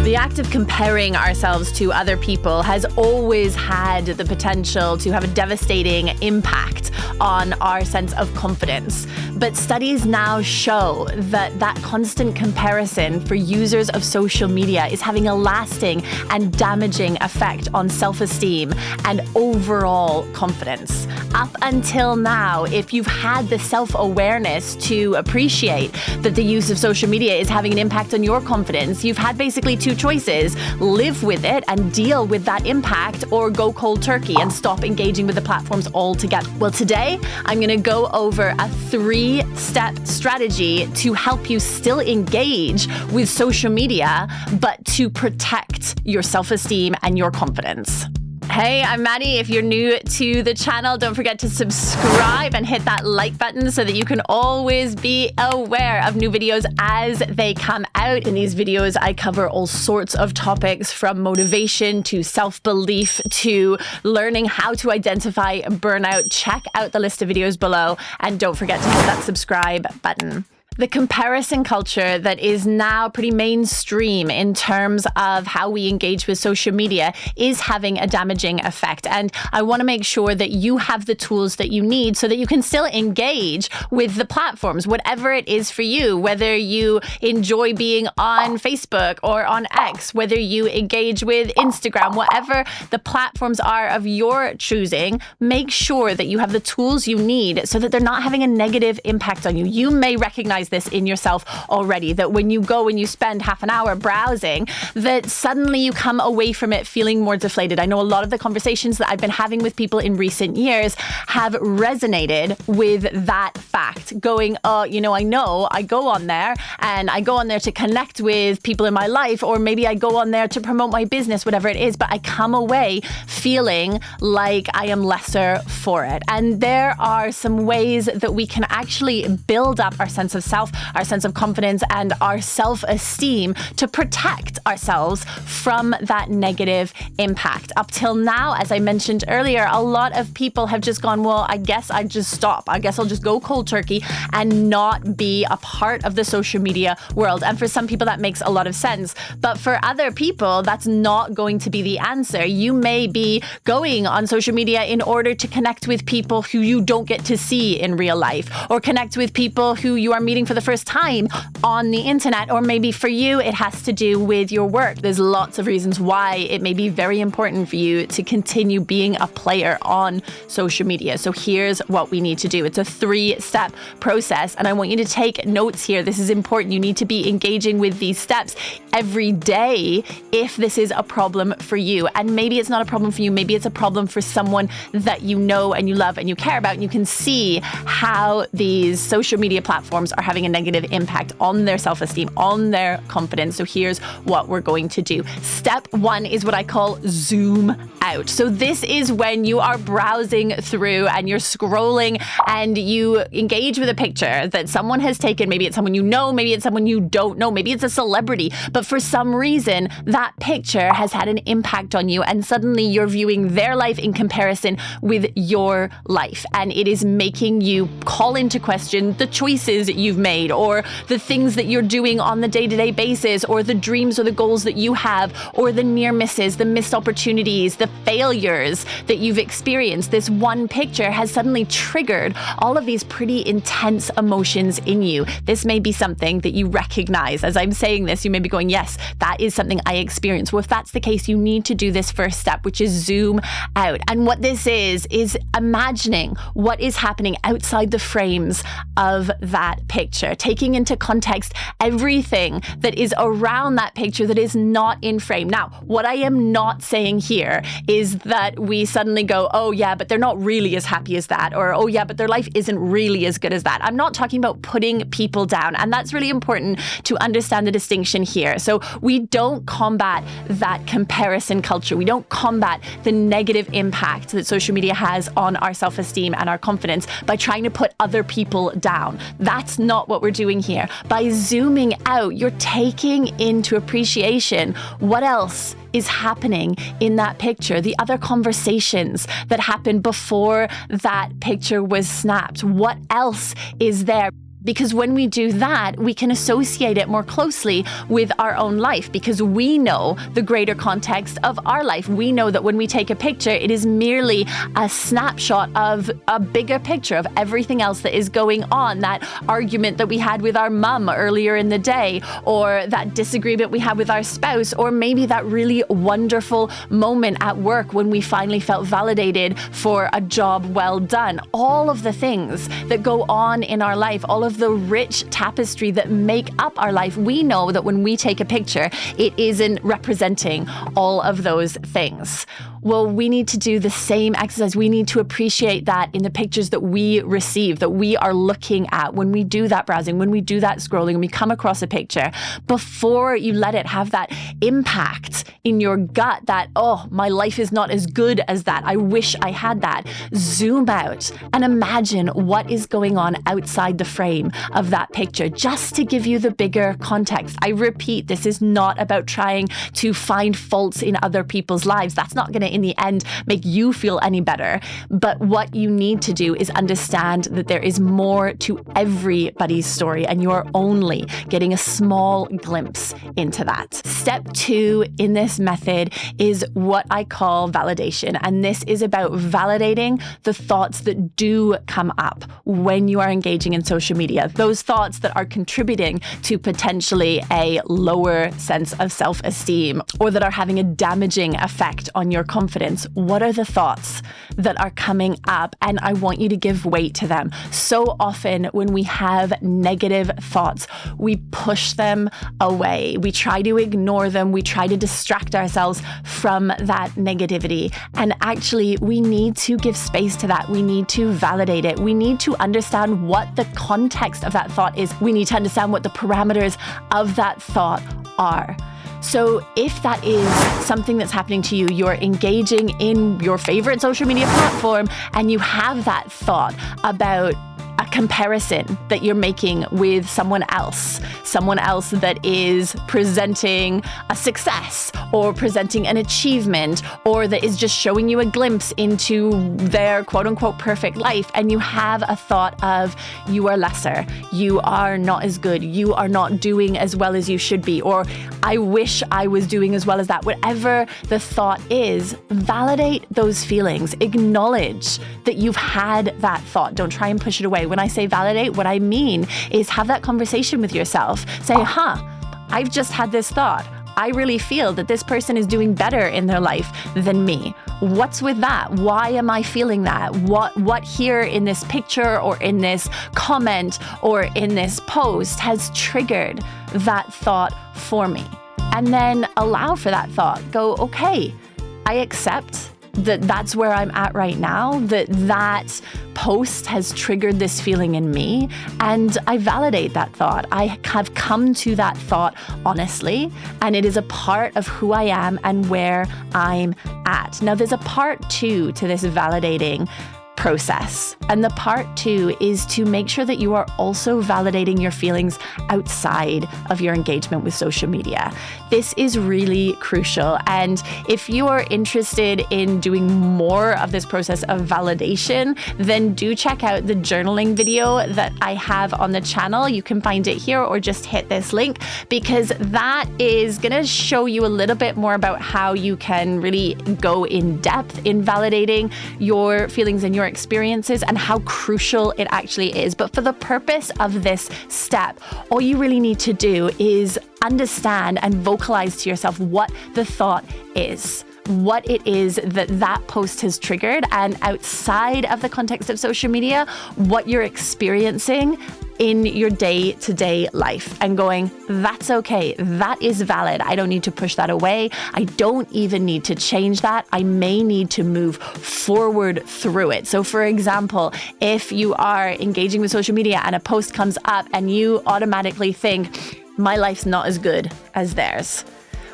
The act of comparing ourselves to other people has always had the potential to have a devastating impact on our sense of confidence. But studies now show that that constant comparison for users of social media is having a lasting and damaging effect on self-esteem and overall confidence. Up until now, if you've had the self-awareness to appreciate that the use of social media is having an impact on your confidence, you've had basically two choices: live with it and deal with that impact, or go cold turkey and stop engaging with the platforms altogether. Well, today I'm going to go over a 3-step strategy to help you still engage with social media, but to protect your self-esteem and your confidence. Hey, I'm Maddie. If you're new to the channel, don't forget to subscribe and hit that like button so that you can always be aware of new videos as they come out. In these videos, I cover all sorts of topics, from motivation to self-belief to learning how to identify burnout. Check out the list of videos below, and don't forget to hit that subscribe button. The comparison culture that is now pretty mainstream in terms of how we engage with social media is having a damaging effect. And I want to make sure that you have the tools that you need so that you can still engage with the platforms, whatever it is for you, whether you enjoy being on Facebook or on X, whether you engage with Instagram, whatever the platforms are of your choosing. Make sure that you have the tools you need so that they're not having a negative impact on you. You may recognize this in yourself already, that when you go and you spend half an hour browsing, that suddenly you come away from it feeling more deflated. I know a lot of the conversations that I've been having with people in recent years have resonated with that fact, going, I go on there and I go on there to connect with people in my life, or maybe I go on there to promote my business, whatever it is, but I come away feeling like I am lesser for it. And there are some ways that we can actually build up our sense of self, our sense of confidence, and our self-esteem to protect ourselves from that negative impact. Up till now, as I mentioned earlier, a lot of people have just gone, well, I guess I just stop. I guess I'll just go cold turkey and not be a part of the social media world. And for some people, that makes a lot of sense. But for other people, that's not going to be the answer. You may be going on social media in order to connect with people who you don't get to see in real life, or connect with people who you are meeting for the first time on the internet, or maybe for you it has to do with your work. There's lots of reasons why it may be very important for you to continue being a player on social media. So here's what we need to do. It's a 3-step process, and I want you to take notes here. This is important. You need to be engaging with these steps every day if this is a problem for you. And maybe it's not a problem for you. Maybe it's a problem for someone that you know and you love and you care about, and you can see how these social media platforms are having a negative impact on their self-esteem, on their confidence. So here's what we're going to do. Step 1 is what I call zoom out. So this is when you are browsing through and you're scrolling and you engage with a picture that someone has taken. Maybe it's someone you know, maybe it's someone you don't know, maybe it's a celebrity, but for some reason that picture has had an impact on you, and suddenly you're viewing their life in comparison with your life, and it is making you call into question the choices you've made, or the things that you're doing on the day-to-day basis, or the dreams or the goals that you have, or the near misses, the missed opportunities, the failures that you've experienced. This one picture has suddenly triggered all of these pretty intense emotions in you. This may be something that you recognize. As I'm saying this, you may be going, yes, that is something I experience. Well, if that's the case, you need to do this first step, which is zoom out. And what this is imagining what is happening outside the frames of that picture, taking into context everything that is around that picture that is not in frame. Now, what I am not saying here is that we suddenly go, oh yeah, but they're not really as happy as that, or oh yeah, but their life isn't really as good as that. I'm not talking about putting people down, and that's really important to understand the distinction here. So we don't combat that comparison culture. We don't combat the negative impact that social media has on our self-esteem and our confidence by trying to put other people down. That's not what we're doing here. By zooming out, you're taking into appreciation what else is happening in that picture, the other conversations that happened before that picture was snapped. What else is there? Because when we do that, we can associate it more closely with our own life because we know the greater context of our life. We know that when we take a picture, it is merely a snapshot of a bigger picture of everything else that is going on. That argument that we had with our mum earlier in the day, or that disagreement we had with our spouse, or maybe that really wonderful moment at work when we finally felt validated for a job well done. All of the things that go on in our life, all of the rich tapestry that make up our life, we know that when we take a picture, it isn't representing all of those things. Well, we need to do the same exercise. We need to appreciate that in the pictures that we receive, that we are looking at when we do that browsing, when we do that scrolling, when we come across a picture, before you let it have that impact in your gut that, oh, my life is not as good as that. I wish I had that. Zoom out and imagine what is going on outside the frame of that picture, just to give you the bigger context. I repeat, this is not about trying to find faults in other people's lives. That's not going to, in the end, make you feel any better. But what you need to do is understand that there is more to everybody's story, and you are only getting a small glimpse into that. Step 2 in this method is what I call validation. And this is about validating the thoughts that do come up when you are engaging in social media. Those thoughts that are contributing to potentially a lower sense of self-esteem, or that are having a damaging effect on your confidence. What are the thoughts that are coming up? And I want you to give weight to them. So often when we have negative thoughts, we push them away. We try to ignore them. We try to distract ourselves from that negativity. And actually, we need to give space to that. We need to validate it. We need to understand what the context of that thought is. We need to understand what the parameters of that thought are. So if that is something that's happening to you, you're engaging in your favorite social media platform and you have that thought about a comparison that you're making with someone else that is presenting a success or presenting an achievement, or that is just showing you a glimpse into their quote unquote perfect life, and you have a thought of you are lesser, you are not as good, you are not doing as well as you should be, or I wish I was doing as well as that. Whatever the thought is, validate those feelings. Acknowledge that you've had that thought. Don't try and push it away. When I say validate, what I mean is have that conversation with yourself. Say, I've just had this thought. I really feel that this person is doing better in their life than me. What's with that? Why am I feeling that? What here in this picture or in this comment or in this post has triggered that thought for me? And then allow for that thought. Go, okay, I accept that that's where I'm at right now, that post has triggered this feeling in me, and I validate that thought. I have come to that thought honestly, and it is a part of who I am and where I'm at. Now, there's a part 2 to this validating process. And the part 2 is to make sure that you are also validating your feelings outside of your engagement with social media. This is really crucial. And if you are interested in doing more of this process of validation, then do check out the journaling video that I have on the channel. You can find it here or just hit this link, because that is going to show you a little bit more about how you can really go in depth in validating your feelings and your experiences and how crucial it actually is. But for the purpose of this step, all you really need to do is understand and vocalize to yourself what the thought is, what it is that post has triggered, and outside of the context of social media, what you're experiencing in your day-to-day life, and going, that's okay, that is valid. I don't need to push that away. I don't even need to change that. I may need to move forward through it. So for example, if you are engaging with social media and a post comes up and you automatically think, my life's not as good as theirs.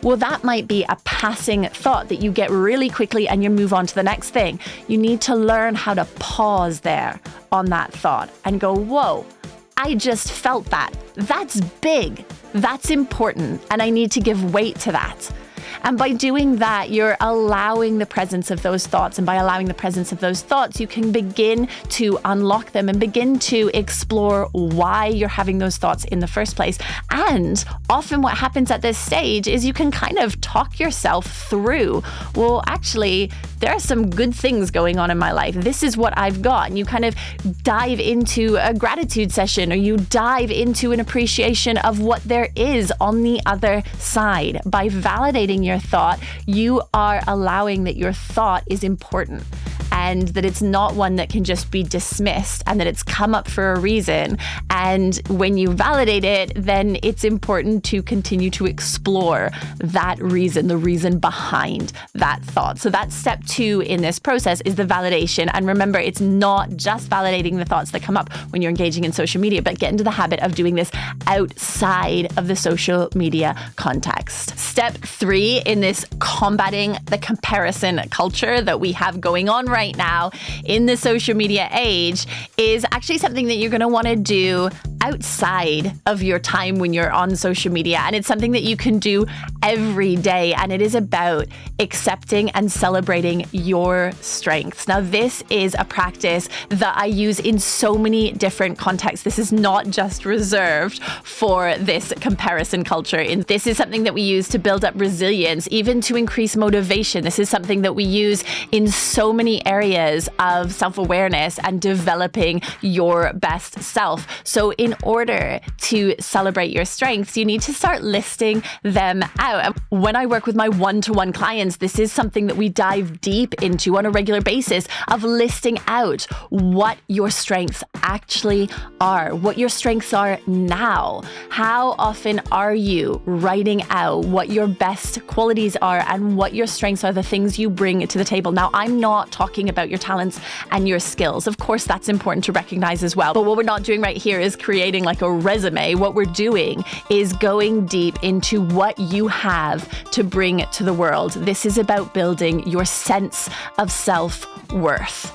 Well, that might be a passing thought that you get really quickly and you move on to the next thing. You need to learn how to pause there on that thought and go, whoa, I just felt that. That's big. That's important. And I need to give weight to that. And by doing that, you're allowing the presence of those thoughts. And by allowing the presence of those thoughts, you can begin to unlock them and begin to explore why you're having those thoughts in the first place. And often what happens at this stage is you can kind of talk yourself through, well, actually, there are some good things going on in my life. This is what I've got. And you kind of dive into a gratitude session, or you dive into an appreciation of what there is on the other side. By validating your thought, you are allowing that your thought is important, and that it's not one that can just be dismissed, and that it's come up for a reason. And when you validate it, then it's important to continue to explore that reason, the reason behind that thought. So that's step 2 in this process, is the validation. And remember, it's not just validating the thoughts that come up when you're engaging in social media, but get into the habit of doing this outside of the social media context. Step 3 in this combating the comparison culture that we have going on right now in the social media age is actually something that you're going to want to do outside of your time when you're on social media. And it's something that you can do every day. And it is about accepting and celebrating your strengths. Now, this is a practice that I use in so many different contexts. This is not just reserved for this comparison culture. And this is something that we use to build up resilience, even to increase motivation. This is something that we use in so many areas of self-awareness and developing your best self. So in order to celebrate your strengths, you need to start listing them out. When I work with my one-to-one clients, this is something that we dive deep into on a regular basis, of listing out what your strengths actually are, what your strengths are now. How often are you writing out what your best qualities are and what your strengths are, the things you bring to the table? Now, I'm not talking about your talents and your skills. Of course, that's important to recognize as well. But what we're not doing right here is creating like a resume. What we're doing is going deep into what you have to bring to the world. This is about building your sense of self-worth.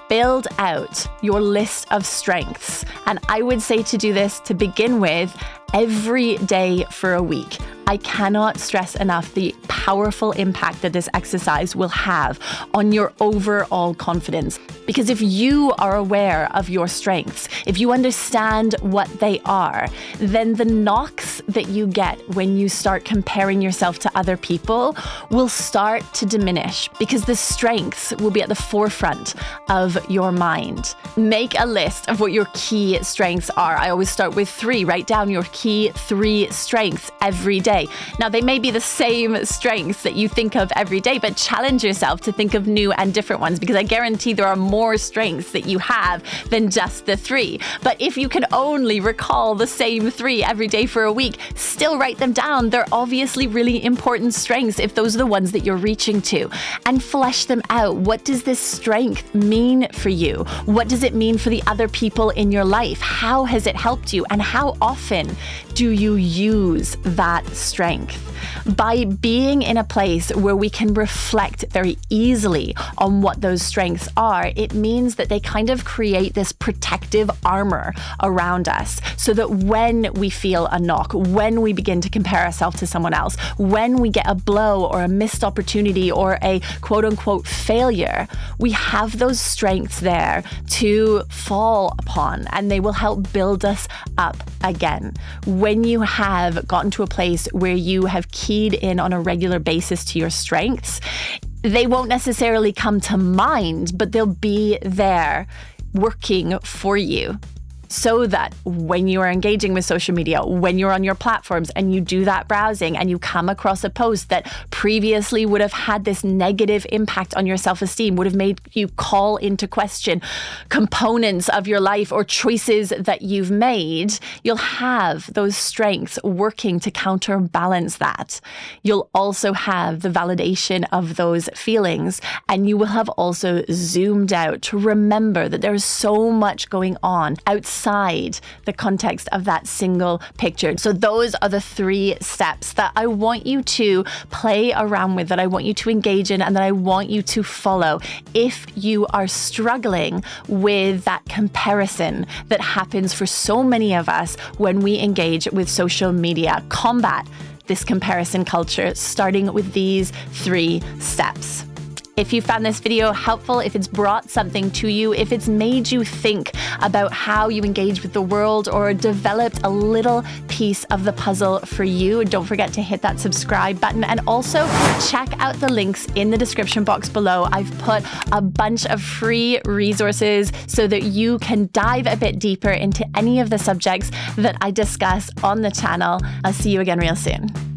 Build out your list of strengths. And I would say to do this to begin with every day for a week. I cannot stress enough the powerful impact that this exercise will have on your overall confidence. Because if you are aware of your strengths, if you understand what they are, then the knocks that you get when you start comparing yourself to other people will start to diminish, because the strengths will be at the forefront of your mind. Make a list of what your key strengths are. I always start with 3. Write down your key 3 strengths every day. Now, they may be the same strengths that you think of every day, but challenge yourself to think of new and different ones, because I guarantee there are more strengths that you have than just the 3. But if you can only recall the same 3 every day for a week, still write them down. They're obviously really important strengths if those are the ones that you're reaching to, and flesh them out. What does this strength mean for you? What does it mean for the other people in your life? How has it helped you? And how often do you use that strength? By being in a place where we can reflect very easily on what those strengths are, it means that they kind of create this protective armor around us, so that when we feel a knock, when we begin to compare ourselves to someone else, when we get a blow or a missed opportunity or a quote unquote failure, we have those strengths there to fall upon, and they will help build us up again. When you have gotten to a place where you have keyed in on a regular basis to your strengths, they won't necessarily come to mind, but they'll be there working for you. So that when you are engaging with social media, when you're on your platforms and you do that browsing and you come across a post that previously would have had this negative impact on your self-esteem, would have made you call into question components of your life or choices that you've made, you'll have those strengths working to counterbalance that. You'll also have the validation of those feelings, and you will have also zoomed out to remember that there is so much going on outside the context of that single picture. So those are the 3 steps that I want you to play around with, that I want you to engage in, and that I want you to follow if you are struggling with that comparison that happens for so many of us when we engage with social media. Combat this comparison culture, starting with these 3 steps. If you found this video helpful, if it's brought something to you, if it's made you think about how you engage with the world or developed a little piece of the puzzle for you, don't forget to hit that subscribe button, and also check out the links in the description box below. I've put a bunch of free resources so that you can dive a bit deeper into any of the subjects that I discuss on the channel. I'll see you again real soon.